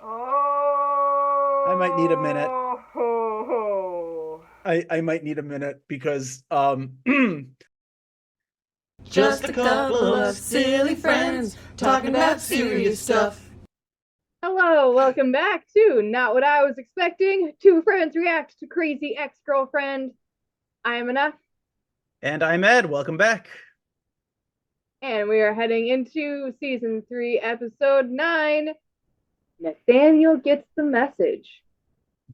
Oh, I might need a minute. ho, ho. I might need a minute because Just a couple of silly friends talking about serious stuff. Hello, welcome back to Not What I Was Expecting. Two friends react to crazy ex-girlfriend. I am Enough, and I'm Ed. Welcome back. and we are heading into season 3, episode 9. Nathaniel gets the message.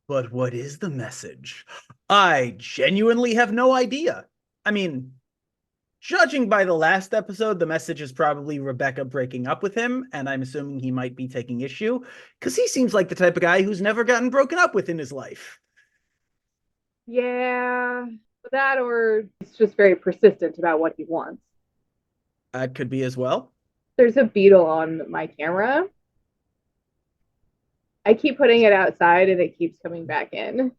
But what is the message? I genuinely have no idea. I mean, judging by the last episode, the message is probably Rebecca breaking up with him, and I'm assuming he might be taking issue because he seems like the type of guy who's never gotten broken up with in his life. Yeah, that or he's just very persistent about what he wants. That could be as well. There's a beetle on my camera. I keep putting it outside and it keeps coming back in.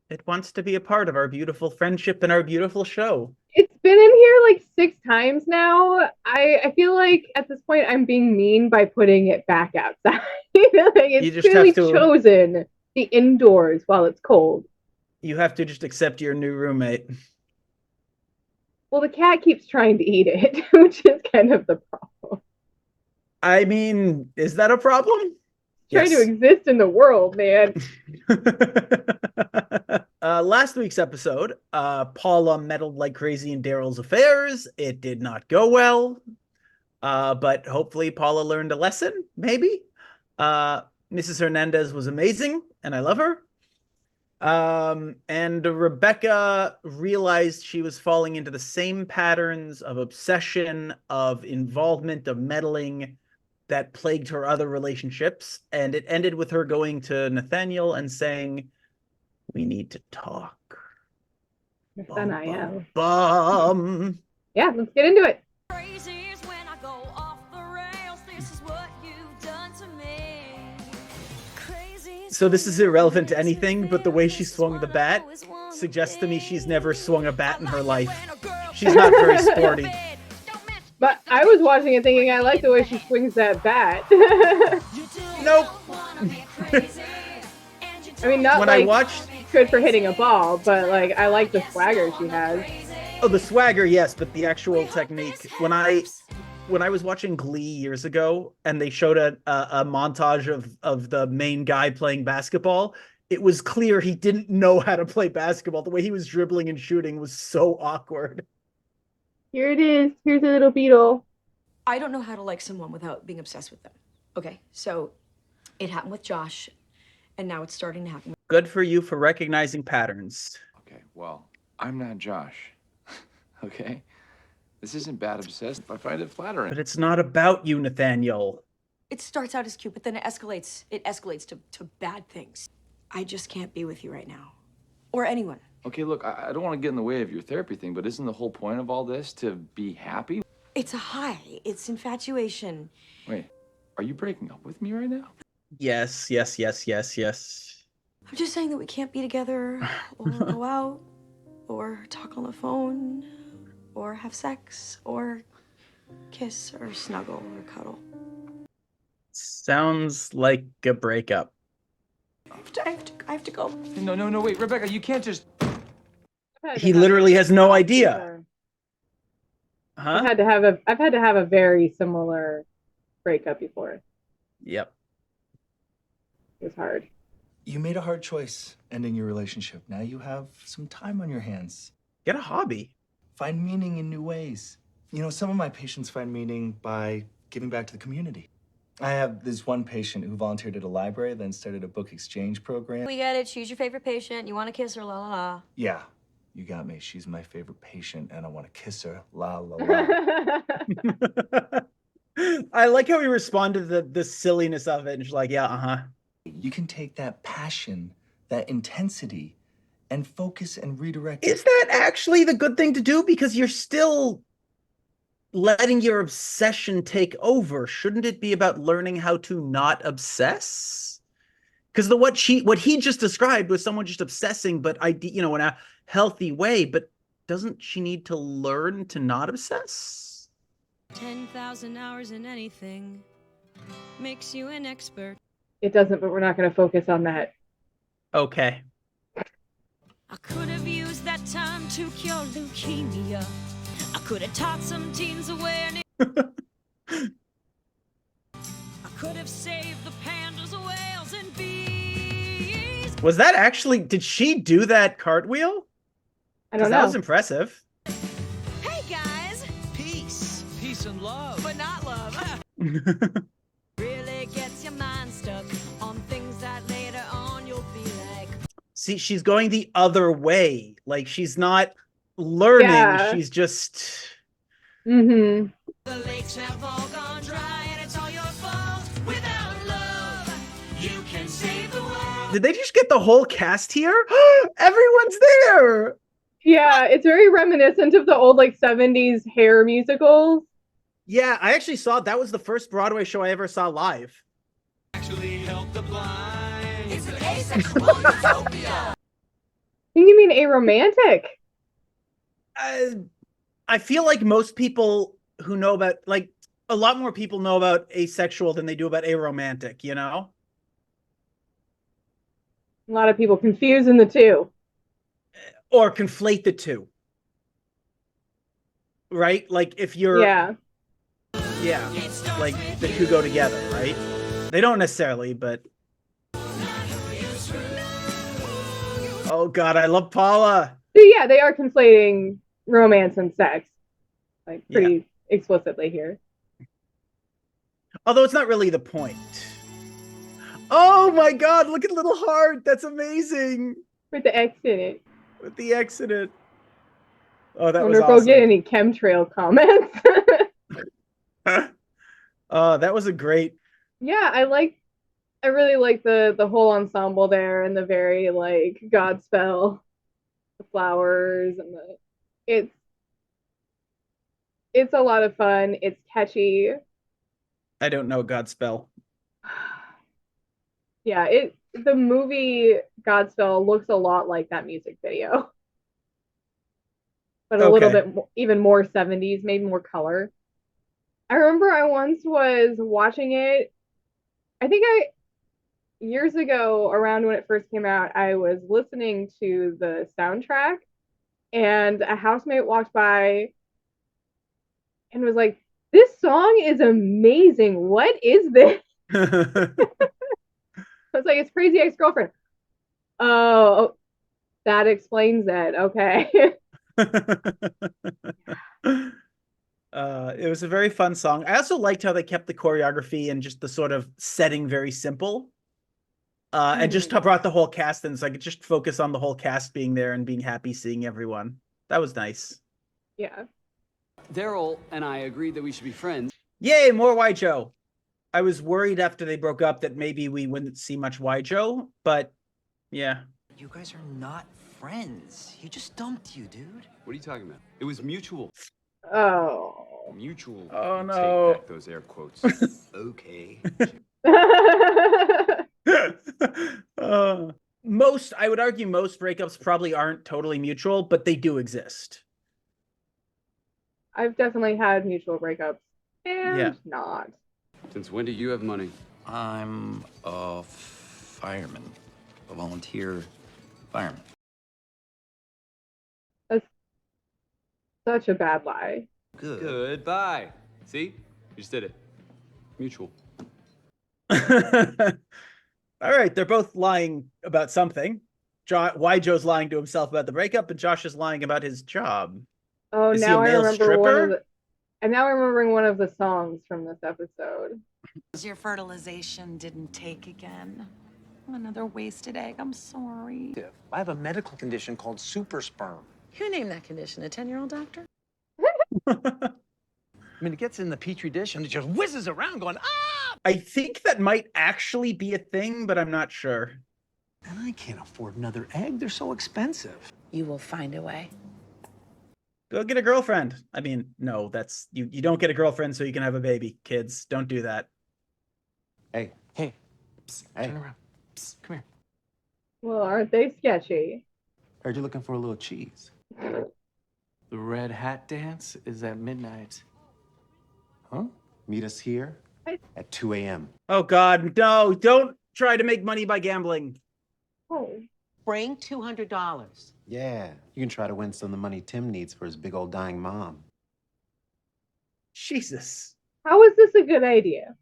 It wants to be a part of our beautiful friendship and our beautiful show. It's been in here like 6 times now. I feel like at this point I'm being mean by putting it back outside. Like You it's just clearly have to chosen the indoors while it's cold. you have to just accept your new roommate. Well, the cat keeps trying to eat it, which is kind of the problem. I mean, is that a problem? Trying to Yes. exist in the world, man. Last week's episode, Paula meddled like crazy in Daryl's affairs. It did not go well, but hopefully Paula learned a lesson, maybe. Mrs. Hernandez was amazing, and I love her. And Rebecca realized she was falling into the same patterns of obsession, of involvement, of meddling that plagued her other relationships. And it ended with her going to Nathaniel and saying, "We need to talk." Nathaniel. Bum. Yeah, let's get into it. So this is irrelevant to anything, but the way she swung the bat suggests to me she's never swung a bat in her life. She's not very sporty. But I was watching it thinking I like the way she swings that bat. Nope. I mean, not When like I watched good for hitting a ball, but like I like the swagger she has. Oh, the swagger, yes, but the actual technique. When I was watching Glee years ago, and they showed a montage of the main guy playing basketball, it was clear he didn't know how to play basketball. The way he was dribbling and shooting was so awkward. Here it is. Here's a little beetle. I don't know how to like someone without being obsessed with them. Okay, so it happened with Josh, and now it's starting to happen. Good for you for recognizing patterns. Okay, well, I'm not Josh. Okay? This isn't bad obsessed. I find it flattering. But it's not about you, Nathaniel. It starts out as cute, but then it escalates. It escalates to bad things. I just can't be with you right now. Or anyone. Okay, look, I don't want to get in the way of your therapy thing, but isn't the whole point of all this to be happy? It's a high. It's infatuation. Wait, are you breaking up with me right now? Yes, yes, yes, yes, yes. I'm just saying that we can't be together, or go out, or talk on the phone, or have sex, or kiss, or snuggle, or cuddle. Sounds like a breakup. I have to go. No, wait, Rebecca, you can't just... He literally has no idea. Huh? I've had to have a very similar breakup before. Yep. It was hard. You made a hard choice ending your relationship. Now you have some time on your hands. Get a hobby. Find meaning in new ways. You know, some of my patients find meaning by giving back to the community. I have this one patient who volunteered at a library, then started a book exchange program. We get it. Choose your favorite patient. You want to kiss her, la la la. Yeah, you got me. She's my favorite patient, and I want to kiss her, la la la. I like how he responded to the silliness of it, and she's like, "Yeah, uh-huh." You can take that passion, that intensity, and focus and redirect. Is that actually the good thing to do? Because you're still letting your obsession take over. Shouldn't it be about learning how to not obsess? Because what he just described was someone just obsessing, but in a healthy way. But doesn't she need to learn to not obsess? 10,000 hours in anything makes you an expert. It doesn't, but we're not going to focus on that. Okay. I could have used that time to cure leukemia. I could have taught some teens awareness. I could have saved the pandas, whales, and bees. Was that actually, did she do that cartwheel? I don't That know. was impressive. Hey guys, Peace and love. but not love. Really gets your mind stuck on things that later on you'll be like. See, she's going the other way. Like, she's not learning. Yeah. She's just... Mm-hmm. The lakes have all gone dry and it's all your fault. Without love, you can save the world. Did they just get the whole cast here? Everyone's there! Yeah, it's very reminiscent of the old, like, 70s hair musicals. Yeah, I actually saw, that was the first Broadway show I ever saw live. Actually help the blind. It's an asexual utopia. I think you mean a romantic. I feel like most people who know about, like, a lot more people know about asexual than they do about aromantic, you know? A lot of people confusing the two. Or conflate the two. Right? Like, if you're... Yeah. Yeah, like, the two go together, right? They don't necessarily, but... Oh god, I love Paula! So yeah, they are conflating romance and sex. Like, pretty explicitly here. Although it's not really the point. Oh my god, look at Little Heart! That's amazing! With the X in it. With the X in it. Oh, that I was wonder if awesome. we'll get any chemtrail comments. That was a great... Yeah, I really like the whole ensemble there and the very, like, Godspell, the flowers and it's a lot of fun. It's catchy. I don't know Godspell. Yeah, the movie Godspell looks a lot like that music video. But a little bit even more 70s, maybe more color. I remember I once was watching it. I think years ago, around when it first came out, I was listening to the soundtrack, and a housemate walked by and was like, "This song is amazing. What is this?" I was like, "It's Crazy Ex-Girlfriend." Oh, that explains it. Okay. It was a very fun song. I also liked how they kept the choreography and just the sort of setting very simple. And just brought the whole cast in, so I could just focus on the whole cast being there and being happy seeing everyone. That was nice. Yeah. Daryl and I agreed that we should be friends. Yay, more Waijo. I was worried after they broke up that maybe we wouldn't see much Waijo, but yeah. You guys are not friends. He just dumped you, dude. What are you talking about? It was mutual. Oh. Mutual. Oh, no. Take back those air quotes. Okay. I would argue most breakups probably aren't totally mutual, but they do exist. I've definitely had mutual breakups and not. Since when do you have money? I'm a fireman, a volunteer fireman. That's such a bad lie. Good. Goodbye. See? You just did it. Mutual. All right, they're both lying about something. Waijo's lying to himself about the breakup, and Josh is lying about his job. Oh, Is he now a I male remember stripper? I'm now remembering one of the songs from this episode. Your fertilization didn't take again. Another wasted egg. I'm sorry. I have a medical condition called super sperm. Who named that condition? A 10-year-old doctor? I mean, it gets in the petri dish and it just whizzes around going, ah! I think that might actually be a thing, but I'm not sure. And I can't afford another egg. They're so expensive. You will find a way. Go get a girlfriend. I mean, no, that's you don't get a girlfriend so you can have a baby. Kids, don't do that. Hey. Psst, hey. Turn around. Psst, come here. Well, aren't they sketchy? Heard you're looking for a little cheese. The red hat dance is at midnight. Huh? Meet us here at 2 a.m. Oh God, no, don't try to make money by gambling. Oh. Bring $200. Yeah, you can try to win some of the money Tim needs for his big old dying mom. Jesus. How is this a good idea?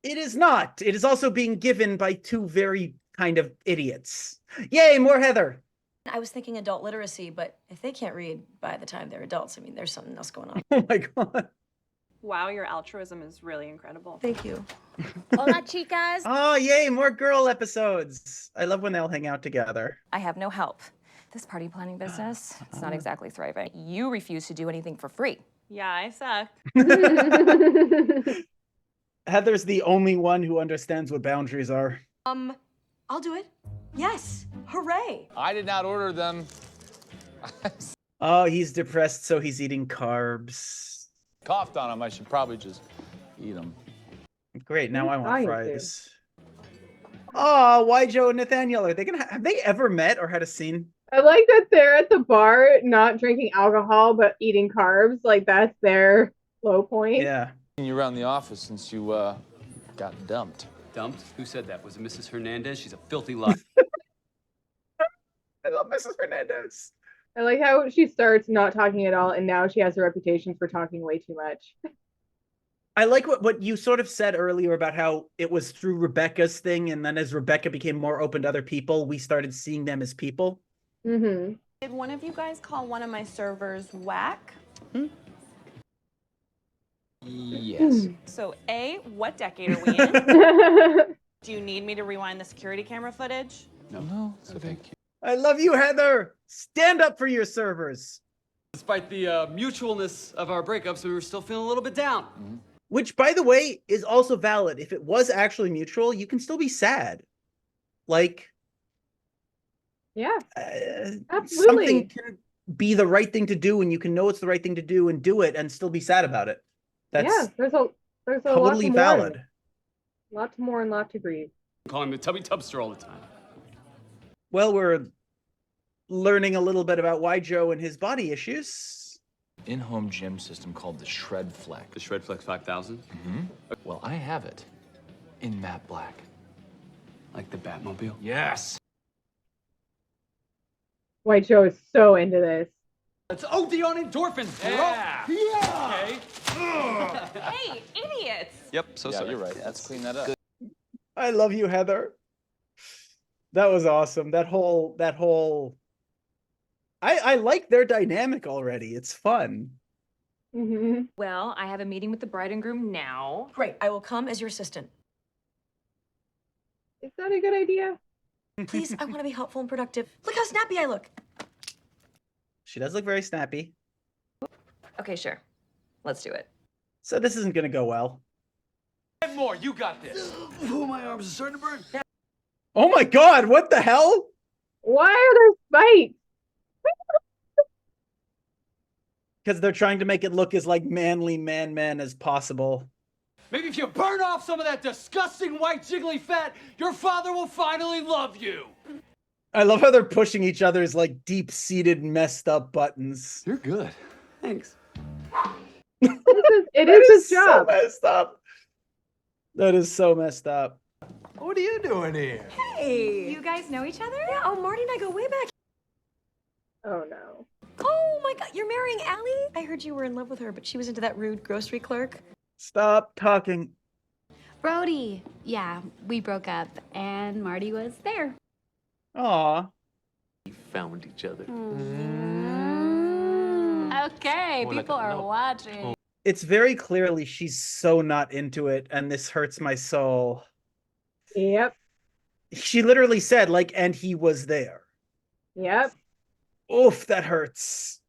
It is not. It is also being given by two very kind of idiots. Yay, more Heather. I was thinking adult literacy, but if they can't read by the time they're adults, I mean, there's something else going on. Oh my God. Wow, your altruism is really incredible. Thank you. Hola, chicas. Oh, yay, more girl episodes. I love when they'll hang out together. I have no help. This party planning business, it's not exactly thriving. You refuse to do anything for free. Yeah, I suck. Heather's the only one who understands what boundaries are. I'll do it. Yes. Hooray. I did not order them. Oh, he's depressed, so he's eating carbs. Coughed on them. I should probably just eat them. Great, now I want fries. Oh, why Joe and Nathaniel? Are they gonna have they ever met or had a scene? I like that they're at the bar, not drinking alcohol, but eating carbs. Like, that's their low point. Yeah. You around the office since you got dumped. Dumped? Who said that? Was it Mrs. Hernandez? She's a filthy liar. I love Mrs. Hernandez. I like how she starts not talking at all, and now she has a reputation for talking way too much. I like what you sort of said earlier about how it was through Rebecca's thing, and then as Rebecca became more open to other people, we started seeing them as people. Mm-hmm. Did one of you guys call one of my servers whack? Yes. So, A, what decade are we in? Do you need me to rewind the security camera footage? No, it's okay. Thank you. I love you, Heather. Stand up for your servers. Despite the mutualness of our breakups, we were still feeling a little bit down. Mm-hmm. Which, by the way, is also valid. If it was actually mutual, you can still be sad. Like, yeah, absolutely. Something can be the right thing to do, and you can know it's the right thing to do and do it and still be sad about it. That's there's a totally lot valid. Lot to mourn, lot to grieve. Call him the Tubby Tubster all the time. Well, we're learning a little bit about why Joe and his body issues. In-home gym system called the Shred Flex. The Shred Flex 5000? Mm-hmm. Well, I have it in matte black. Like the Batmobile? Yes. White Joe is so into this. Let's OD on endorphins, bro. Yeah. Okay. Hey, idiots! Yep, so sorry. You're right. Let's clean that up. I love you, Heather. That was awesome. That whole I like their dynamic already. It's fun. Mm-hmm. Well, I have a meeting with the bride and groom now. Great. I will come as your assistant. Is that a good idea? Please, I want to be helpful and productive. Look how snappy I look. She does look very snappy. Okay, sure. Let's do it. So this isn't gonna go well. And more, you got this. Oh, my arms are starting to burn. Oh my God, what the hell? Why are there spikes? Because they're trying to make it look as like manly man as possible. Maybe if you burn off some of that disgusting white jiggly fat, your father will finally love you. I love how they're pushing each other's like deep-seated messed up buttons. You're good. Thanks. It is his job. So messed up. That is so messed up. What are you doing here? Hey. You guys know each other? Yeah, oh, Marty and I go way back. Oh no. Oh my God, you're marrying Allie? I heard you were in love with her, but she was into that rude grocery clerk. Stop talking. Brody. Yeah, we broke up, and Marty was there. Aw. We found each other. Okay, More like people a are note. watching. It's very clearly she's so not into it, and this hurts my soul. Yep. She literally said, like, and he was there. Yep. Oof, that hurts.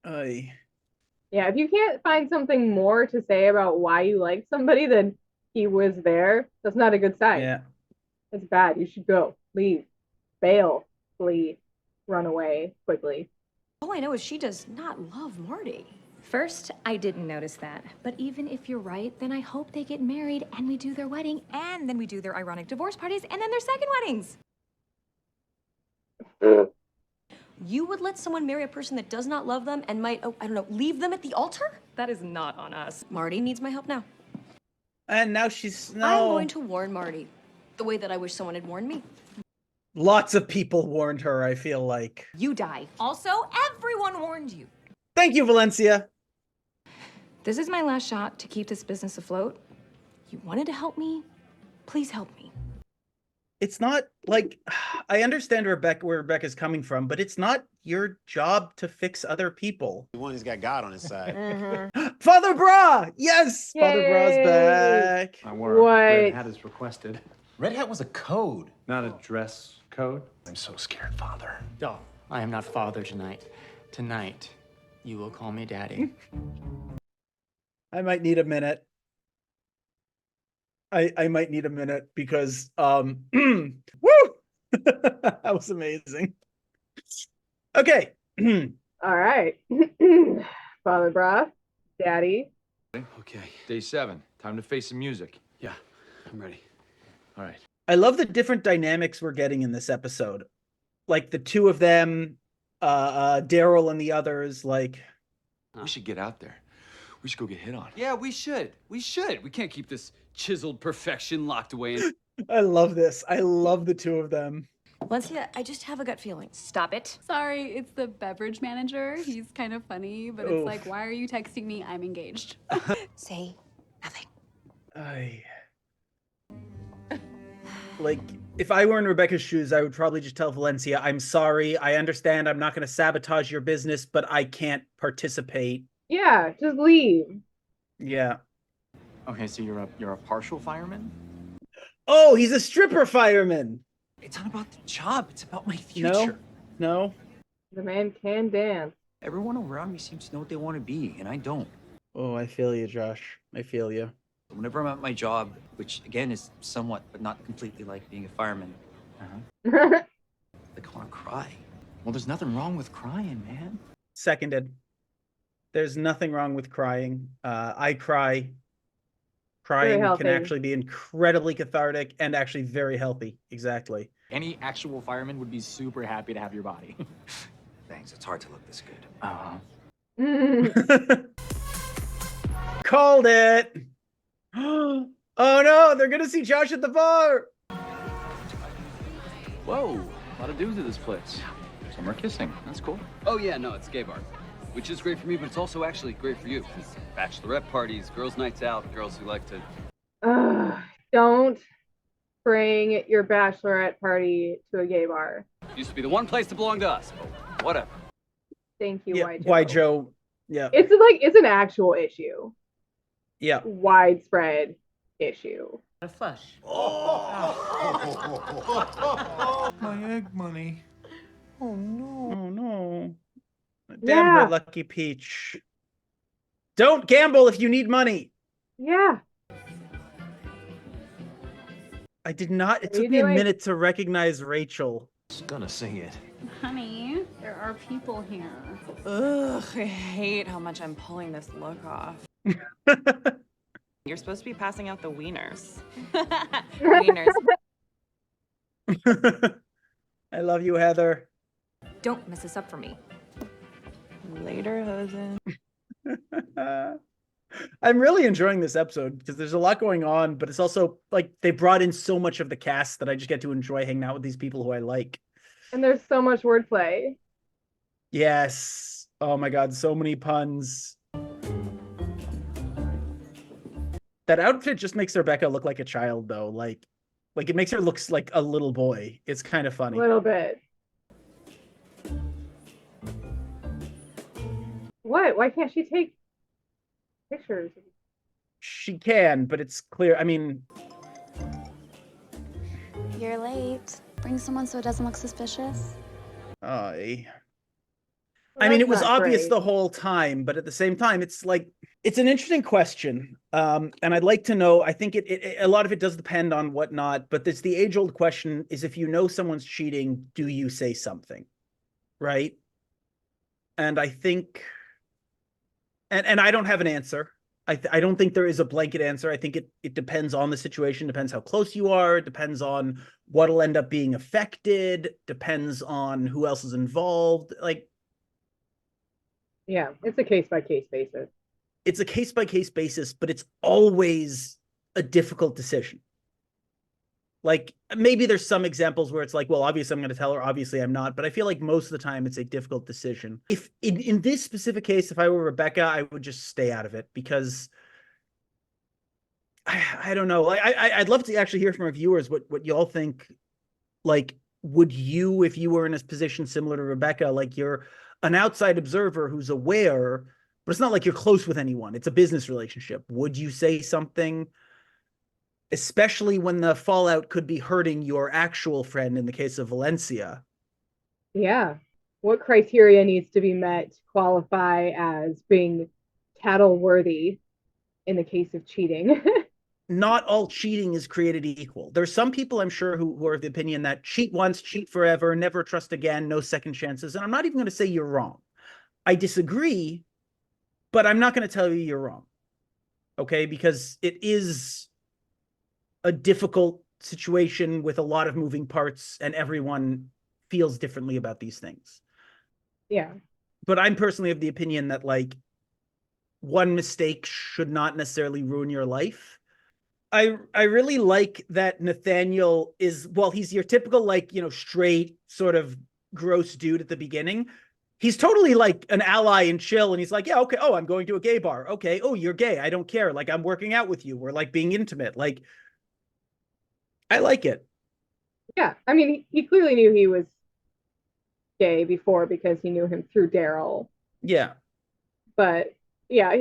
Ay. Yeah, if you can't find something more to say about why you like somebody than he was there, that's not a good sign. Yeah. It's bad. You should go. Leave. Bail. Flee. Run away quickly. All I know is she does not love Marty. First, I didn't notice that. But even if you're right, then I hope they get married and we do their wedding and then we do their ironic divorce parties and then their second weddings. You would let someone marry a person that does not love them and might, oh, I don't know, leave them at the altar? That is not on us. Marty needs my help now. And now she's I'm going to warn Marty the way that I wish someone had warned me. Lots of people warned her, I feel like. You die. Also, everyone warned you. Thank you, Valencia. This is my last shot to keep this business afloat. You wanted to help me? Please help me. It's not like, I understand where Rebecca's coming from, but it's not your job to fix other people. The one who's got God on his side. Father Bra! Yes! Yay! Father Bra's back. I wore a What? red hat as requested. Red hat was a code. Not a dress code. I'm so scared, Father. No, I am not father tonight. Tonight, you will call me daddy. I might need a minute. I might need a minute because woo! That was amazing. Okay. All right. Father Bra, Daddy. Okay, day 7. Time to face some music. Yeah, I'm ready. All right. I love the different dynamics we're getting in this episode. Like the two of them, Daryl and the others, like We should get out there. We should go get hit on. Yeah, we should. We should. We can't keep this chiseled perfection locked away in. I love this. I love the two of them. Valencia, I just have a gut feeling. Stop it. Sorry, it's the beverage manager. He's kind of funny, but Oof. it's like, why are you texting me? I'm engaged. Say nothing. Like, if I were in Rebecca's shoes, I would probably just tell Valencia, I'm sorry. I understand I'm not going to sabotage your business, but I can't participate. Yeah, just leave. Yeah. Okay, so you're a partial fireman? Oh, he's a stripper fireman. It's not about the job. It's about my No, future. no. The man can dance. Everyone around me seems to know what they want to be, and I don't. Oh, I feel you, Josh. I feel you. Whenever I'm at my job, which again is somewhat, but not completely like being a fireman, I want to cry. Well, there's nothing wrong with crying, man. Seconded. There's nothing wrong with crying. I cry. Crying healthy. can actually be incredibly cathartic and actually very healthy. Exactly. Any actual fireman would be super happy to have your body. Thanks. It's hard to look this good. Called it. Oh no, they're gonna see Josh at the bar. Whoa, a lot of dudes at this place. Some are kissing. That's cool. Oh yeah, no, it's gay bar. Which is great for me, but it's also actually great for you. Bachelorette parties, girls' nights out, girls who like to... Don't bring your bachelorette party to a gay bar. Used to be the one place that belonged to us, but whatever. Thank you, Yeah, Joe. why Joe? Yeah. It's an actual issue. Yeah. Widespread issue. A fush. My egg money. Oh no. Oh no. Damn Yeah. her, Lucky Peach. Don't gamble if you need money. Yeah. I did not. It What are took you me a doing? minute to recognize Rachel. Just gonna sing it. Honey, there are people here. Ugh, I hate how much I'm pulling this look off. You're supposed to be passing out the wieners. Wieners. I love you, Heather. Don't mess this up for me. Later, Hosen. I'm really enjoying this episode because there's a lot going on, but it's also like they brought in so much of the cast that I just get to enjoy hanging out with these people who I like. And there's so much wordplay. Yes. Oh my God, so many puns. That outfit just makes Rebecca look like a child, though. Like it makes her look like a little boy. It's kind of funny. A little bit. What? Why can't she take pictures? She can, but it's clear. I mean, You're late. Bring someone so it doesn't look suspicious. I Well, mean, it that's was not obvious great. the whole time, but at the same time, it's like, it's an interesting question. And I'd like to know, I think a lot of it does depend on whatnot, but it's the age-old question is if you know someone's cheating, do you say something? Right? And I think, and I don't have an answer. I don't think there is a blanket answer. I think it depends on the situation, depends how close you are, it depends on what'll end up being affected, depends on who else is involved. Like, Yeah, it's a case by case basis. it's a case by case basis, but it's always a difficult decision. Like, maybe there's some examples where it's like, well, obviously I'm going to tell her, obviously I'm not, but I feel like most of the time it's a difficult decision. If in this specific case, if I were Rebecca, I would just stay out of it, because I don't know. Like, I'd love to actually hear from our viewers what y'all think. Like, would you, if you were in a position similar to Rebecca, like you're an outside observer who's aware, but it's not like you're close with anyone, it's a business relationship, would you say something, especially when the fallout could be hurting your actual friend in the case of Valencia? Yeah. What criteria needs to be met to qualify as being tattle worthy in the case of cheating? Not all cheating is created equal. There's some people, I'm sure, who are of the opinion that cheat once, cheat forever, never trust again, no second chances. And I'm not even going to say you're wrong. I disagree, but I'm not going to tell you you're wrong. Okay? Because it is a difficult situation with a lot of moving parts, and everyone feels differently about these things. Yeah. But I'm personally of the opinion that, like, one mistake should not necessarily ruin your life. I really like that Nathaniel is, well, he's your typical, like, you know, straight sort of gross dude at the beginning. He's totally like an ally and chill, and he's like, yeah, okay, oh, I'm going to a gay bar. Okay, oh, you're gay. I don't care. Like, I'm working out with you. We're like being intimate. Like, I like it. Yeah. I mean, he clearly knew he was gay before because he knew him through Daryl. Yeah. But yeah,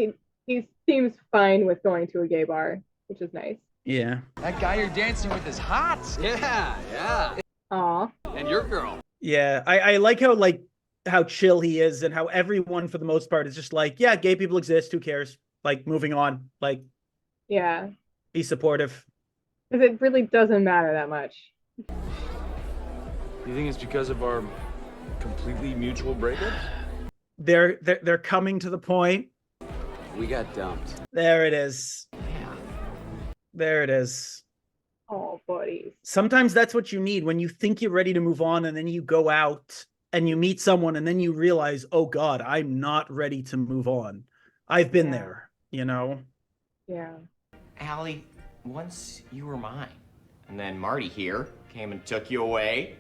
he seems fine with going to a gay bar, which is nice. Yeah. That guy you're dancing with is hot. Yeah. Aw. And your girl. Yeah. I like how, like, how chill he is, and how everyone for the most part is just like, yeah, gay people exist. Who cares? Like, moving on. Like, yeah. Be supportive. Because it really doesn't matter that much. You think it's because of our completely mutual breakup? They're coming to the point. We got dumped. There it is. There it is. Oh, buddies. Sometimes that's what you need when you think you're ready to move on, and then you go out and you meet someone, and then you realize, oh God, I'm not ready to move on. I've been there, you know? Yeah. Allie, once you were mine, and then Marty here came and took you away.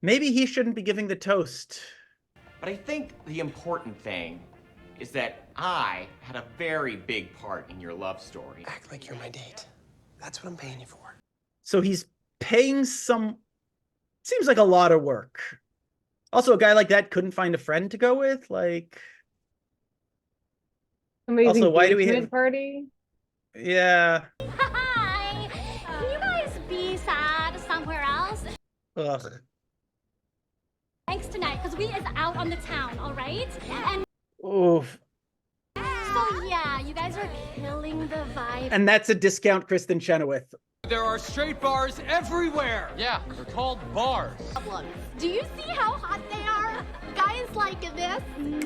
Maybe he shouldn't be giving the toast. But I think the important thing is that I had a very big part in your love story. Act like you're my date. That's what I'm paying you for. So he's paying some... Seems like a lot of work. Also, a guy like that couldn't find a friend to go with? Like... Somebody's also, why do we engagement have... party? Yeah. Hi! Can you guys be sad somewhere else? Ugh. Thanks tonight, because we is out on the town, all right? And Oof. so yeah, you guys are killing the vibe. And that's a discount Kristen Chenoweth. There are straight bars everywhere. Yeah, they're called bars. Do you see how hot they are? Guys like this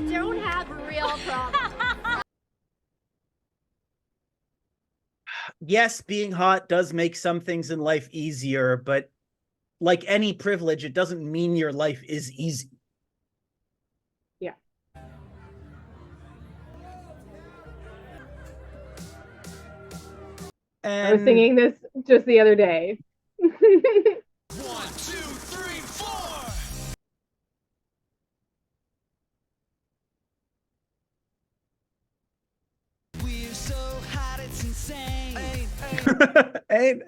don't have real problems. Yes, being hot does make some things in life easier, but like any privilege, it doesn't mean your life is easy. Yeah. And I was singing this just the other day. 1, 2, 3, 4. We're so hot, it's insane. Ain't.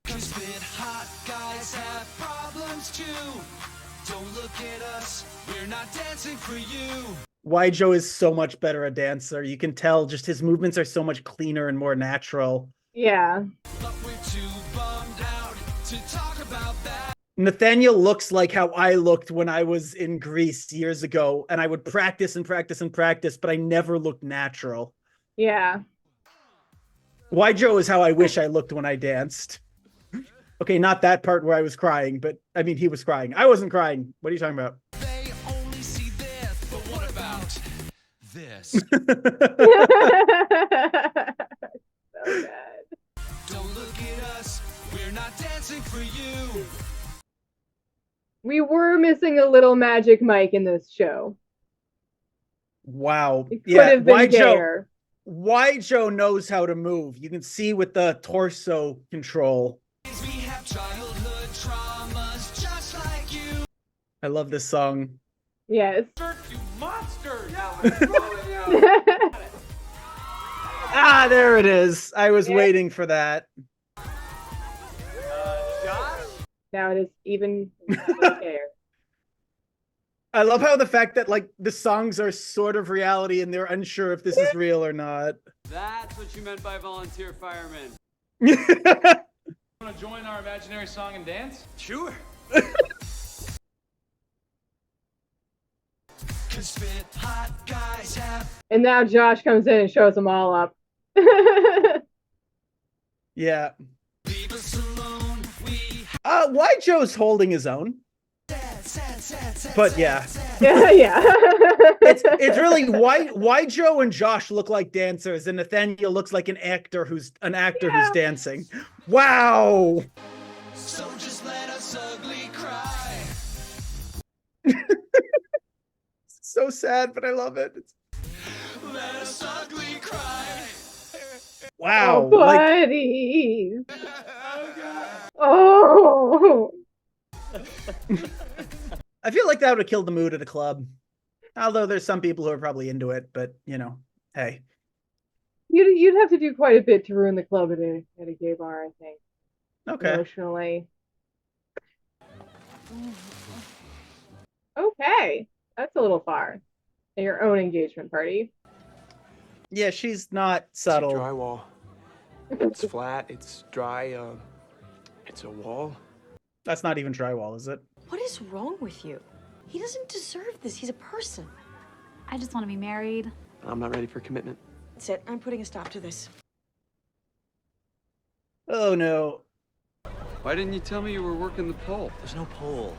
Cause with hot guys have problems too. Don't look at us, we're not dancing for you. Why Joe is so much better a dancer. You can tell just his movements are so much cleaner and more natural. Yeah. But we're too bummed out to talk about that. Nathaniel looks like how I looked when I was in Greece years ago, and I would practice and practice and practice, but I never looked natural. Yeah. Why Joe is how I wish I looked when I danced. Okay, not that part where I was crying, but I mean, he was crying. I wasn't crying. What are you talking about? They only see this, but what about this? So bad. Don't look at us, we're not dancing for you. We were missing a little Magic Mike in this show. Wow. It could have been why gayer. Why Joe knows how to move. You can see with the torso control. We have childhood traumas just like you. I love this song. Yes. You monster! Yeah, what's wrong with you? Ah, there it is. I was waiting for that. Now it is even gayer. I love how the fact that like the songs are sort of reality and they're unsure if this is real or not. That's what you meant by volunteer fireman. Want to join our imaginary song and dance? Sure. And now Josh comes in and shows them all up. Yeah. Why Joe's holding his own? But yeah. Yeah. It's really why Joe and Josh look like dancers and Nathaniel looks like an actor who's dancing. Wow. So just let us ugly cry. So sad, but I love it. Let us ugly cry. Wow. Oh, buddy. Oh. I feel like that would have killed the mood at a club. Although there's some people who are probably into it, but you know, hey. You'd have to do quite a bit to ruin the club at a gay bar, I think. Okay. Emotionally. Okay. That's a little far. At your own engagement party. Yeah, she's not subtle. It's a drywall. It's flat. It's dry. It's a wall. That's not even drywall, is it? What is wrong with you? He doesn't deserve this. He's a person. I just want to be married. I'm not ready for commitment. That's it. I'm putting a stop to this. Oh no. Why didn't you tell me you were working the pole? There's no pole.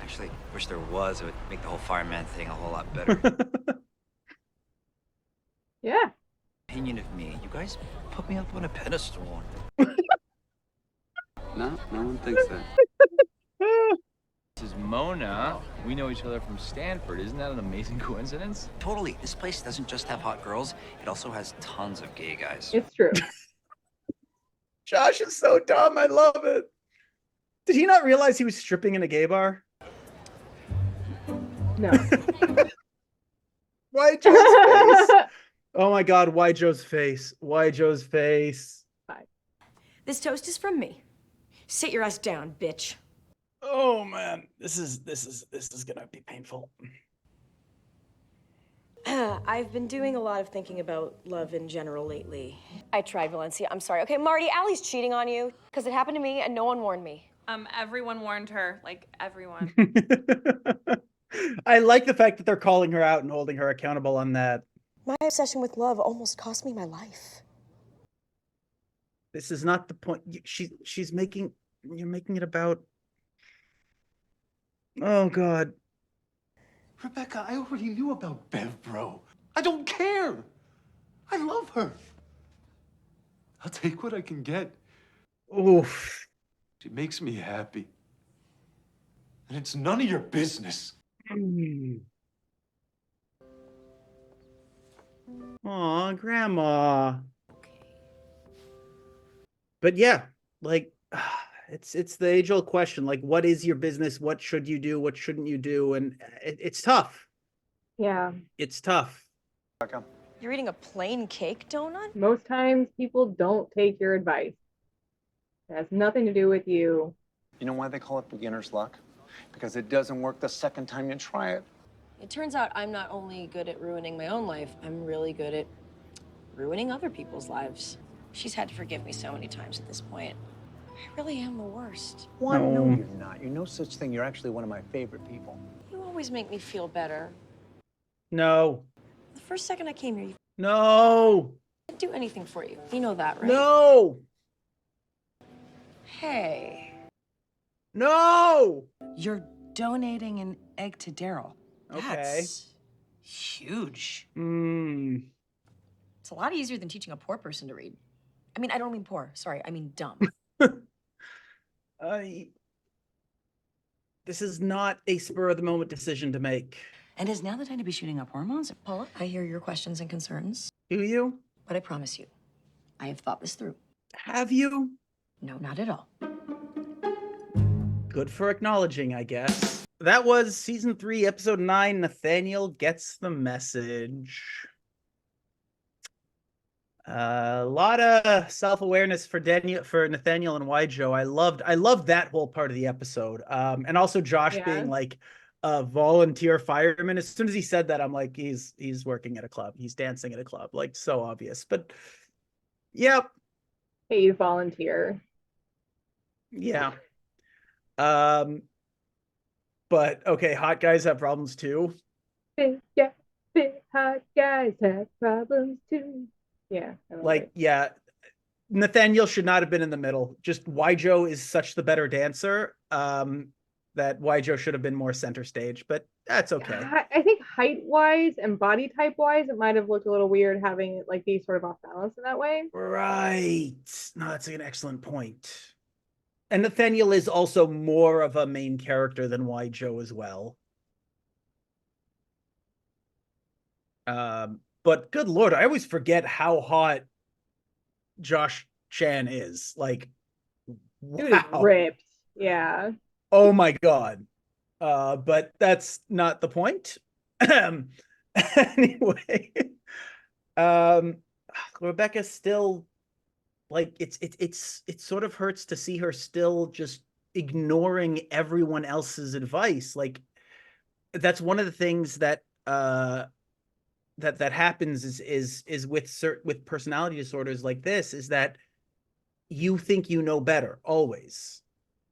Actually, wish there was. It would make the whole fireman thing a whole lot better. Yeah. Opinion of me. You guys put me up on a pedestal. No, no one thinks that. This is Mona. We know each other from Stanford. Isn't that an amazing coincidence? Totally. This place doesn't just have hot girls. It also has tons of gay guys. It's true. Josh is so dumb. I love it. Did he not realize he was stripping in a gay bar? No. Why Joe's face? Oh my God, why Joe's face? Why Joe's face? This toast is from me. Sit your ass down, bitch. Oh man, this is gonna be painful. I've been doing a lot of thinking about love in general lately. I tried, Valencia. I'm sorry. Okay, Marty, Allie's cheating on you because it happened to me and no one warned me. Everyone warned her. Like, everyone. I like the fact that they're calling her out and holding her accountable on that. My obsession with love almost cost me my life. This is not the point. You're making it about. Oh God. Rebecca, I already knew about Bev, bro. I don't care. I love her. I'll take what I can get. Oof. She makes me happy. And it's none of your business. Aw, Grandma. But yeah, like it's the age-old question. Like, what is your business? What should you do? What shouldn't you do? And it's tough. Yeah. It's tough. You're eating a plain cake donut? Most times people don't take your advice. It has nothing to do with you. You know why they call it beginner's luck? Because it doesn't work the second time you try it. It turns out I'm not only good at ruining my own life, I'm really good at ruining other people's lives. She's had to forgive me so many times at this point. I really am the worst. What? No, you're not. You're no such thing. You're actually one of my favorite people. You always make me feel better. No. The first second I came here, you No. didn't do anything for you. You know that, right? No. Hey. No. You're donating an egg to Daryl. Okay. That's huge. It's a lot easier than teaching a poor person to read. I mean, I don't mean poor. Sorry, I mean dumb. This is not a spur of the moment decision to make. And is now the time to be shooting up hormones? Paula, I hear your questions and concerns, Do you? but I promise you, I have thought this through. Have you? No, not at all. Good for acknowledging, I guess. That was season 3, episode 9. Nathaniel Gets the Message. A lot of self-awareness for Nathaniel and Waijo. I loved that whole part of the episode. And also Josh being like a volunteer fireman. As soon as he said that, I'm like, he's working at a club. He's dancing at a club. Like, so obvious. But yep. Hey, volunteer. Yeah. But okay, hot guys have problems too. Yeah, big hot guys have problems too. Yeah. Like, yeah, Nathaniel should not have been in the middle. Just Waijo is such the better dancer that Waijo should have been more center stage, but that's okay. I think height-wise and body type-wise, it might have looked a little weird having it like be sort of off balance in that way. Right. No, that's an excellent point. And Nathaniel is also more of a main character than Waijo as well. But good Lord, I always forget how hot Josh Chan is. Like, Dude is ripped. Yeah. Oh my God. But that's not the point. Anyway, Rebecca still, like, it sort of hurts to see her still just ignoring everyone else's advice. Like, that's one of the things that that happens is with personality disorders like this, is that you think you know better always.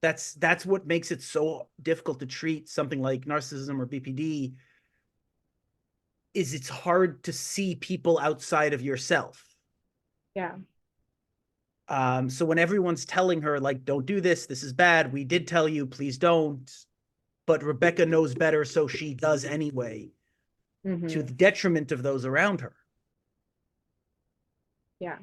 That's what makes it so difficult to treat something like narcissism or BPD, is it's hard to see people outside of yourself. Yeah. So when everyone's telling her, like, don't do this, this is bad, we did tell you, please don't, but Rebecca knows better, so she does anyway, to the detriment of those around her. Yeah.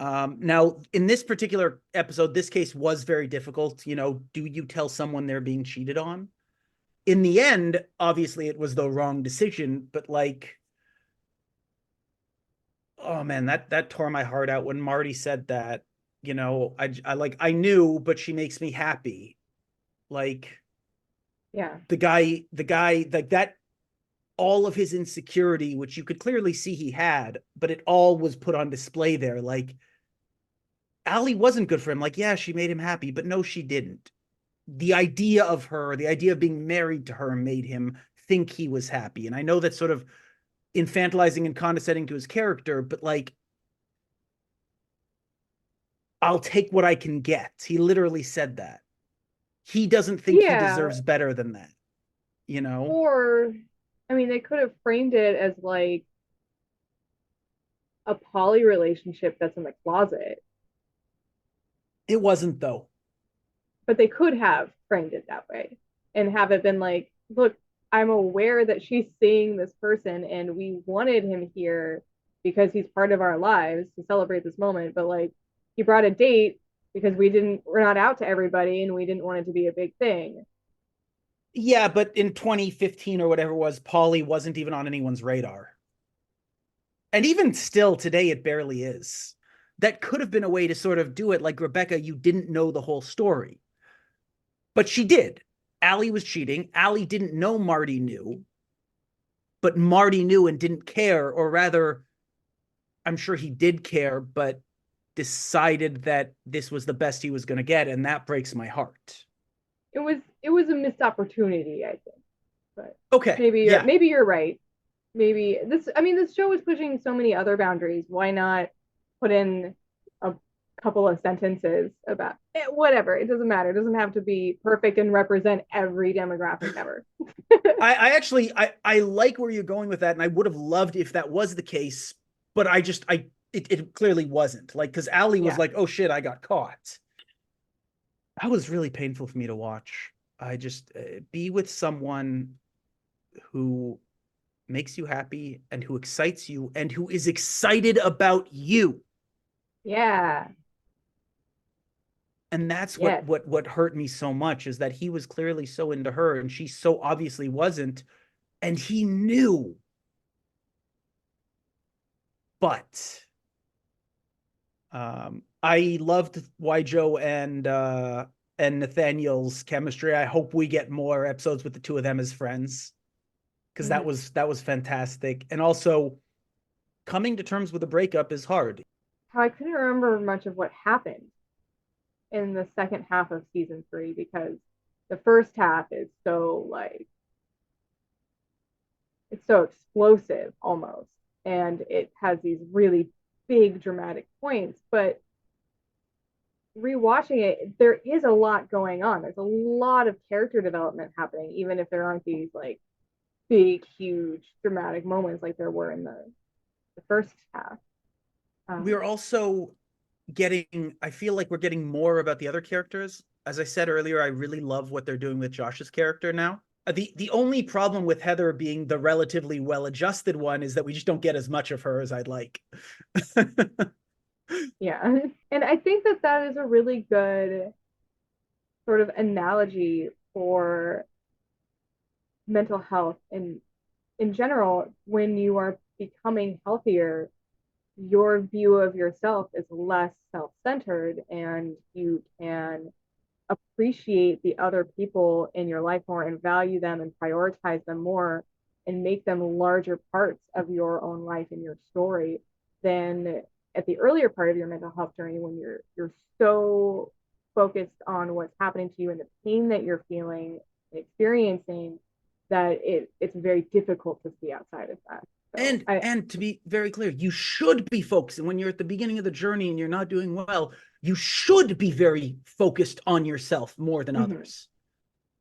Now, in this particular episode, this case was very difficult. You know, do you tell someone they're being cheated on? In the end, obviously, it was the wrong decision, but like, oh man, that tore my heart out when Marty said that. You know, I knew, but she makes me happy. Like, yeah, the guy, like that, all of his insecurity, which you could clearly see he had, but it all was put on display there. Like, Allie wasn't good for him. Like, yeah, she made him happy, but no, she didn't. The idea of her, the idea of being married to her, made him think he was happy. And I know that's sort of infantilizing and condescending to his character, but like, I'll take what I can get. He literally said that. He doesn't think he deserves better than that, you know? Or, I mean, they could have framed it as like a poly relationship that's in the closet. It wasn't, though. But they could have framed it that way and have it been like, look, I'm aware that she's seeing this person and we wanted him here because he's part of our lives to celebrate this moment. But like, he brought a date because we're not out to everybody and we didn't want it to be a big thing. Yeah, but in 2015 or whatever it was, Polly wasn't even on anyone's radar. And even still today, it barely is. That could have been a way to sort of do it. Like, Rebecca, you didn't know the whole story. But she did. Allie was cheating. Allie didn't know Marty knew. But Marty knew and didn't care. Or rather, I'm sure he did care, but decided that this was the best he was going to get. And that breaks my heart. It was a missed opportunity, I think. But okay, maybe you're right. Maybe this show is pushing so many other boundaries. Why not put in a couple of sentences about it? Whatever. It doesn't matter. It doesn't have to be perfect and represent every demographic ever. I like where you're going with that, and I would have loved if that was the case, but it clearly wasn't. Like, because Allie was like, oh shit, I got caught. That was really painful for me to watch. I just be with someone who makes you happy and who excites you and who is excited about you. Yeah. And that's what hurt me so much, is that he was clearly so into her and she so obviously wasn't. And he knew. But I loved Waijo and Nathaniel's chemistry. I hope we get more episodes with the two of them as friends, because that was fantastic. And also, coming to terms with a breakup is hard. I couldn't remember much of what happened in the second half of season 3, because the first half is so like, it's so explosive almost, and it has these really big dramatic points, but rewatching it, there is a lot going on. There's a lot of character development happening, even if there aren't these like big, huge, dramatic moments like there were in the first half. We're also getting, I feel like we're getting more about the other characters. As I said earlier, I really love what they're doing with Josh's character now. The only problem with Heather being the relatively well-adjusted one is that we just don't get as much of her as I'd like. Yeah. And I think that that is a really good sort of analogy for mental health in general. When you are becoming healthier, your view of yourself is less self-centered, and you can appreciate the other people in your life more and value them and prioritize them more and make them larger parts of your own life and your story than at the earlier part of your mental health journey, when you're so focused on what's happening to you and the pain that you're feeling and experiencing that it's very difficult to see outside of that. So and to be very clear, you should be focusing when you're at the beginning of the journey and you're not doing well. You should be very focused on yourself more than others.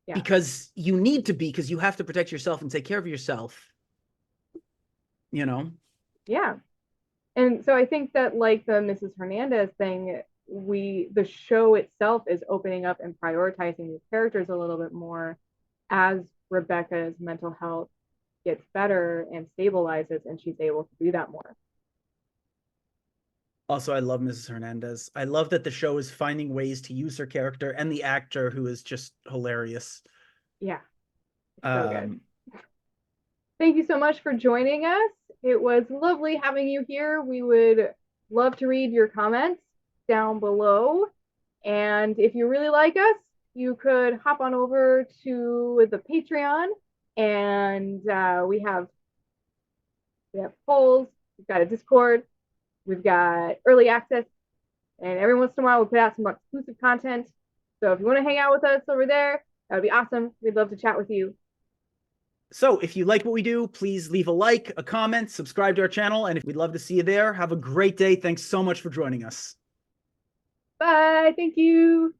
Yeah. Because you need to be, because you have to protect yourself and take care of yourself. You know? Yeah. And so I think that, like the Mrs. Hernandez thing, the show itself is opening up and prioritizing these characters a little bit more as Rebecca's mental health gets better and stabilizes, and she's able to do that more. Also, I love Mrs. Hernandez. I love that the show is finding ways to use her character and the actor, who is just hilarious. Yeah. So good. Thank you so much for joining us. It was lovely having you here. We would love to read your comments down below. And if you really like us, you could hop on over to the Patreon, and we have polls, we've got a Discord, we've got early access, and every once in a while we'll put out some exclusive content. So if you want to hang out with us over there, that would be awesome. We'd love to chat with you. So if you like what we do, please leave a like, a comment, subscribe to our channel, and we'd love to see you there. Have a great day. Thanks so much for joining us. Bye. Thank you.